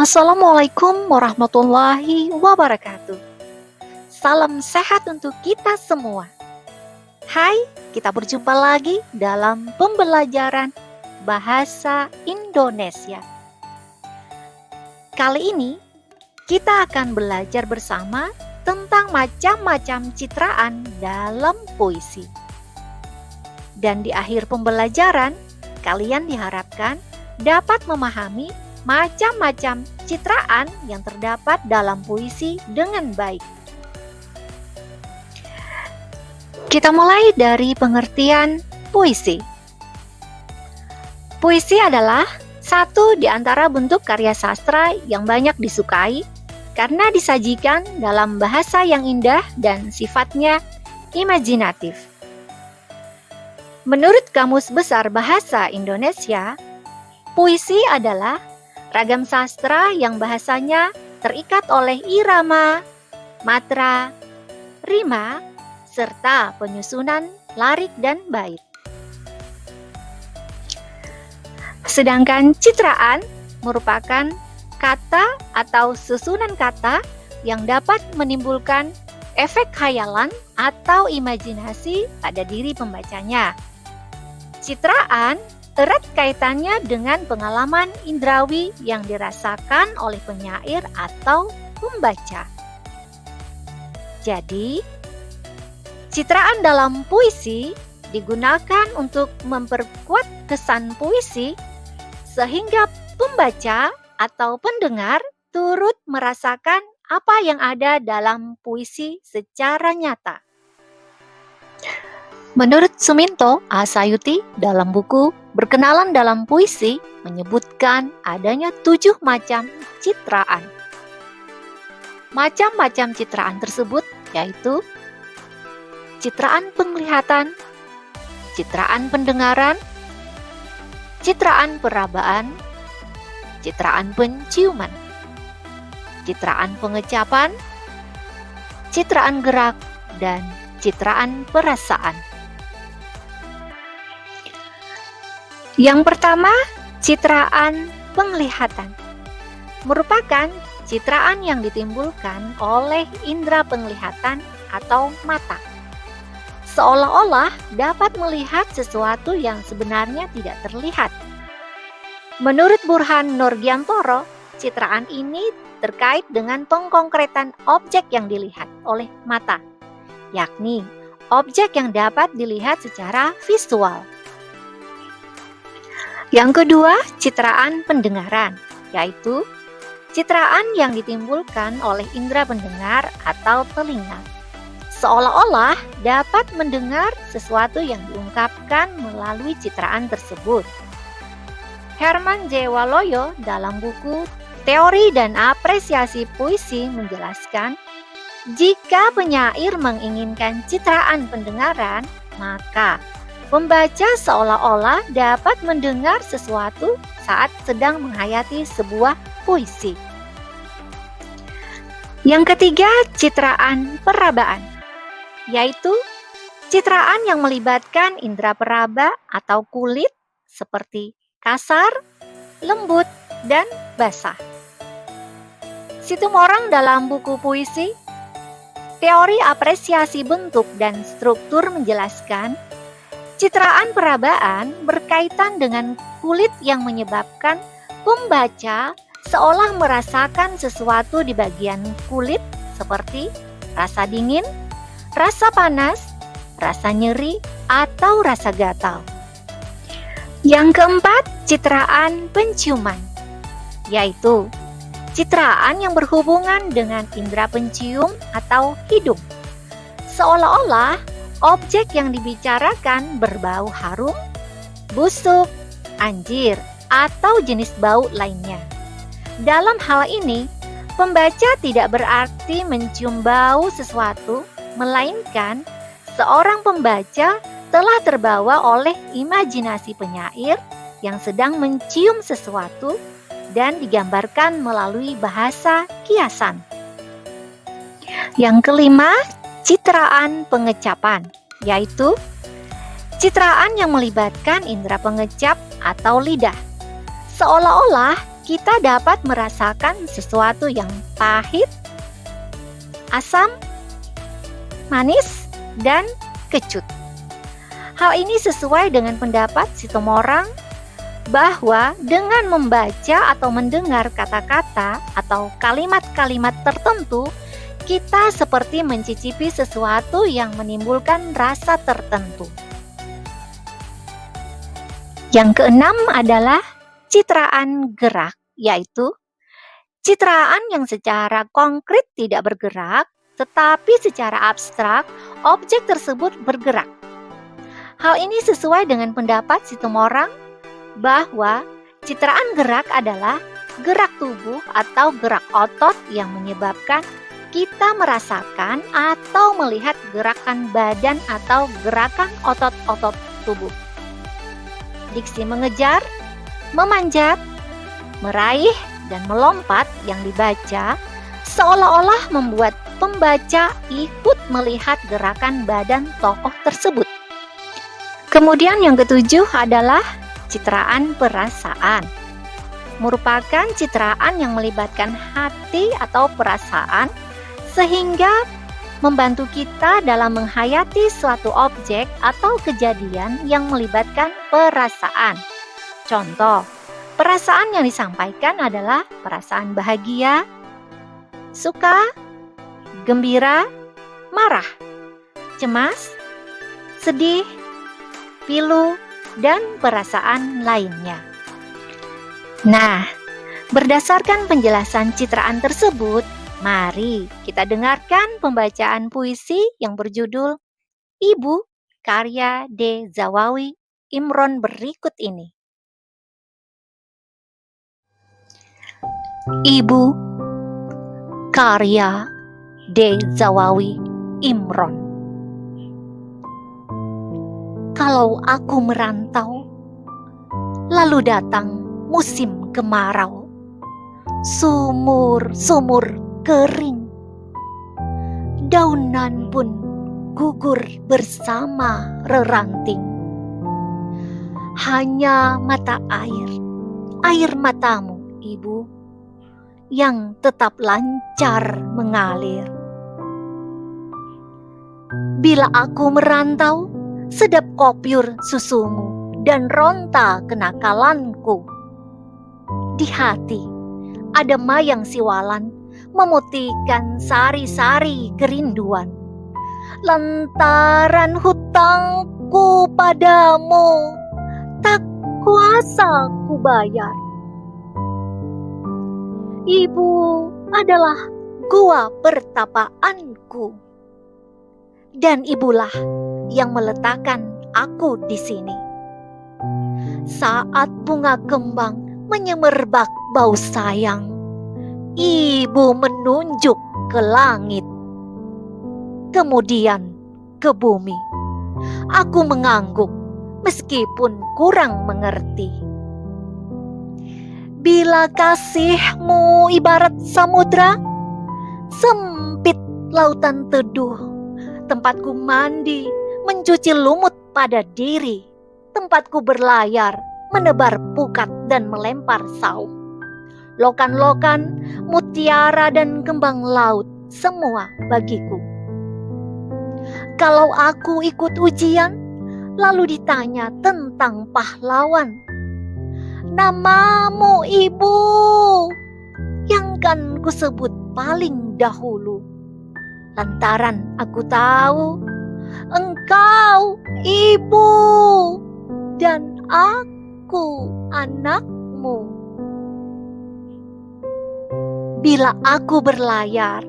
Assalamualaikum warahmatullahi wabarakatuh. Salam sehat untuk kita semua. Hai, kita berjumpa lagi dalam pembelajaran bahasa Indonesia. Kali ini kita akan belajar bersama tentang macam-macam citraan dalam puisi. Dan di akhir pembelajaran, kalian diharapkan dapat memahami macam-macam citraan yang terdapat dalam puisi dengan baik. Kita mulai dari pengertian puisi. Puisi adalah satu di antara bentuk karya sastra yang banyak disukai karena disajikan dalam bahasa yang indah dan sifatnya imajinatif. Menurut Kamus Besar Bahasa Indonesia, puisi adalah ragam sastra yang bahasanya terikat oleh irama, matra, rima, serta penyusunan larik dan bait. Sedangkan citraan merupakan kata atau susunan kata yang dapat menimbulkan efek khayalan atau imajinasi pada diri pembacanya. Citraan erat kaitannya dengan pengalaman indrawi yang dirasakan oleh penyair atau pembaca. Jadi, citraan dalam puisi digunakan untuk memperkuat kesan puisi sehingga pembaca atau pendengar turut merasakan apa yang ada dalam puisi secara nyata. Menurut Suminto Asayuti dalam buku Berkenalan dalam Puisi menyebutkan adanya 7 macam citraan. Macam-macam citraan tersebut yaitu citraan penglihatan, citraan pendengaran, citraan perabaan, citraan penciuman, citraan pengecapan, citraan gerak, dan citraan perasaan. Yang pertama, citraan penglihatan. Merupakan citraan yang ditimbulkan oleh indera penglihatan atau mata. Seolah-olah dapat melihat sesuatu yang sebenarnya tidak terlihat. Menurut Burhan Nurgiantoro, citraan ini terkait dengan pengkonkretan objek yang dilihat oleh mata, yakni objek yang dapat dilihat secara visual. Yang kedua, citraan pendengaran, yaitu citraan yang ditimbulkan oleh indera pendengar atau telinga. Seolah-olah dapat mendengar sesuatu yang diungkapkan melalui citraan tersebut. Herman J. Waloyo dalam buku Teori dan Apresiasi Puisi menjelaskan, jika penyair menginginkan citraan pendengaran, maka pembaca seolah-olah dapat mendengar sesuatu saat sedang menghayati sebuah puisi. Yang ketiga, citraan perabaan, yaitu citraan yang melibatkan indera peraba atau kulit seperti kasar, lembut, dan basah. Situmorang dalam buku puisi Teori Apresiasi Bentuk dan Struktur menjelaskan, citraan perabaan berkaitan dengan kulit yang menyebabkan pembaca seolah merasakan sesuatu di bagian kulit seperti rasa dingin, rasa panas, rasa nyeri, atau rasa gatal. Yang keempat, citraan penciuman, yaitu citraan yang berhubungan dengan indera pencium atau hidung. Seolah-olah objek yang dibicarakan berbau harum, busuk, anjir, atau jenis bau lainnya. Dalam hal ini, pembaca tidak berarti mencium bau sesuatu, melainkan seorang pembaca telah terbawa oleh imajinasi penyair yang sedang mencium sesuatu dan digambarkan melalui bahasa kiasan. Yang kelima, citraan pengecapan, yaitu citraan yang melibatkan indera pengecap atau lidah. Seolah-olah kita dapat merasakan sesuatu yang pahit, asam, manis, dan kecut. Hal ini sesuai dengan pendapat Sitomorang bahwa dengan membaca atau mendengar kata-kata atau kalimat-kalimat tertentu, kita seperti mencicipi sesuatu yang menimbulkan rasa tertentu. Yang keenam adalah citraan gerak, yaitu citraan yang secara konkret tidak bergerak, tetapi secara abstrak, objek tersebut bergerak. Hal ini sesuai dengan pendapat Sitomorang bahwa citraan gerak adalah gerak tubuh atau gerak otot yang menyebabkan kita merasakan atau melihat gerakan badan atau gerakan otot-otot tubuh. Diksi mengejar, memanjat, meraih, dan melompat yang dibaca seolah-olah membuat pembaca ikut melihat gerakan badan tokoh tersebut. Kemudian yang ketujuh adalah citraan perasaan. Merupakan citraan yang melibatkan hati atau perasaan sehingga membantu kita dalam menghayati suatu objek atau kejadian yang melibatkan perasaan. Contoh, perasaan yang disampaikan adalah perasaan bahagia, suka, gembira, marah, cemas, sedih, pilu, dan perasaan lainnya. Nah, berdasarkan penjelasan citraan tersebut, mari kita dengarkan pembacaan puisi yang berjudul Ibu karya D. Zawawi Imron berikut ini. Ibu karya D. Zawawi Imron. Kalau aku merantau, lalu datang musim kemarau, sumur-sumur kering, daunan pun gugur bersama reranting. Hanya mata air matamu, Ibu, yang tetap lancar mengalir. Bila aku merantau, sedap kopiur susumu dan ronta kenakalanku. Di hati ada mayang siwalan memutihkan sari-sari kerinduan. Lantaran hutangku padamu tak kuasa ku bayar. Ibu adalah gua pertapaanku, dan ibulah yang meletakkan aku di sini. Saat bunga kembang menyemerbak bau sayang, Ibu menunjuk ke langit, kemudian ke bumi. Aku mengangguk meskipun kurang mengerti. Bila kasihmu ibarat samudra, sempit lautan teduh, tempatku mandi, mencuci lumut pada diri, tempatku berlayar, menebar pukat dan melempar saung. Lokan-lokan, mutiara dan kembang laut, semua bagiku. Kalau aku ikut ujian, lalu ditanya tentang pahlawan, namamu Ibu, yang kan kusebut paling dahulu. Lantaran aku tahu engkau Ibu dan aku anakmu. Bila aku berlayar,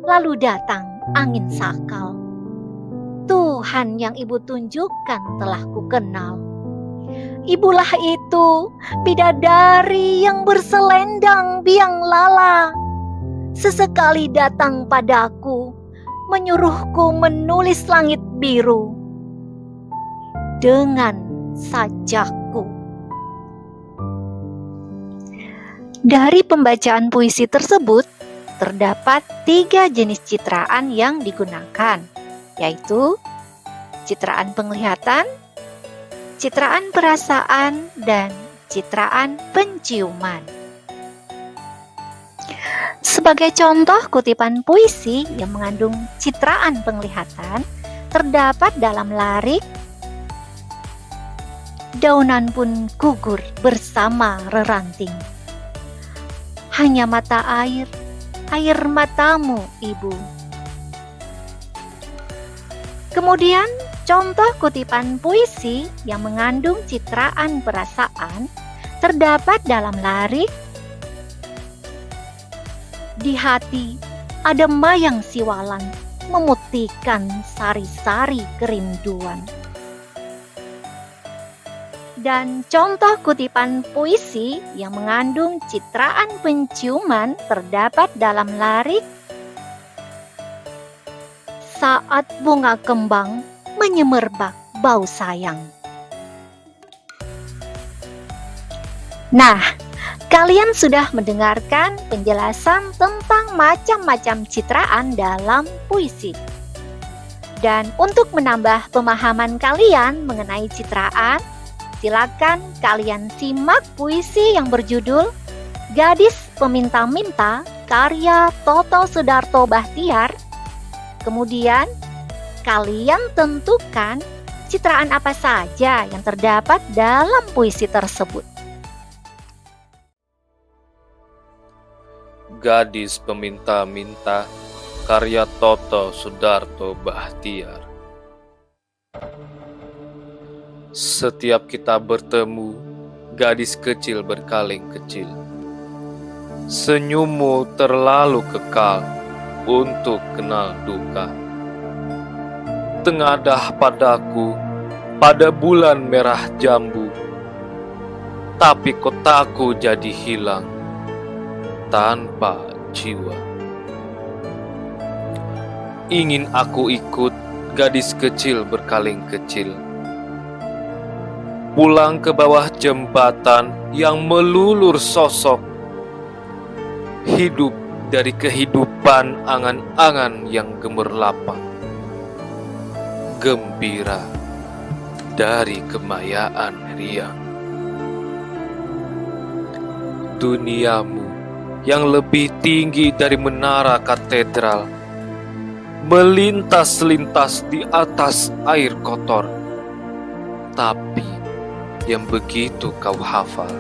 lalu datang angin sakal. Tuhan yang Ibu tunjukkan telah ku kenal. Ibulah itu bidadari yang berselendang biang lala. Sesekali datang padaku, menyuruhku menulis langit biru dengan sajakku. Dari pembacaan puisi tersebut, terdapat 3 jenis citraan yang digunakan, yaitu citraan penglihatan, citraan perasaan, dan citraan penciuman. Sebagai contoh kutipan puisi yang mengandung citraan penglihatan, terdapat dalam larik, "Daunan pun gugur bersama reranting. Hanya mata air, air matamu, Ibu." Kemudian, contoh kutipan puisi yang mengandung citraan perasaan terdapat dalam larik, "Di hati ada mayang siwalan memutihkan sari-sari kerinduan." Dan contoh kutipan puisi yang mengandung citraan penciuman terdapat dalam larik, "Saat bunga kembang menyemerbak bau sayang." Nah, kalian sudah mendengarkan penjelasan tentang macam-macam citraan dalam puisi. Dan untuk menambah pemahaman kalian mengenai citraan, silakan kalian simak puisi yang berjudul "Gadis Peminta-Minta" karya Toto Sudarto Bachtiar. Kemudian, kalian tentukan citraan apa saja yang terdapat dalam puisi tersebut. Gadis Peminta-Minta karya Toto Sudarto Bachtiar. Setiap kita bertemu, gadis kecil berkaleng kecil. Senyummu terlalu kekal untuk kenal duka. Tengadah padaku pada bulan merah jambu, tapi kotaku jadi hilang tanpa jiwa. Ingin aku ikut gadis kecil berkaleng kecil, pulang ke bawah jembatan yang melulur sosok, hidup dari kehidupan angan-angan yang gemerlapan, gembira dari kemayaan riang. Duniamu yang lebih tinggi dari menara katedral, melintas-lintas di atas air kotor, tapi yang begitu kau hafal.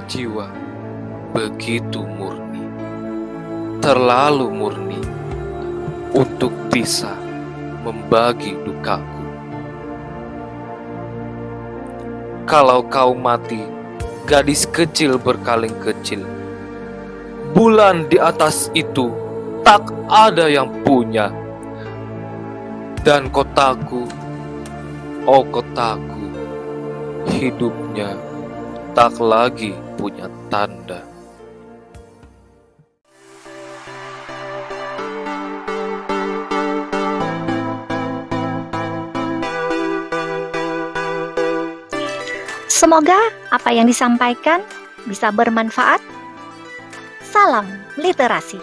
Jiwa begitu murni, terlalu murni untuk bisa membagi dukaku. Kalau kau mati, gadis kecil berkaleng kecil, bulan di atas itu tak ada yang punya. Dan kotaku, oh kotaku, hidupnya tak lagi punya tanda. Semoga apa yang disampaikan bisa bermanfaat. Salam literasi.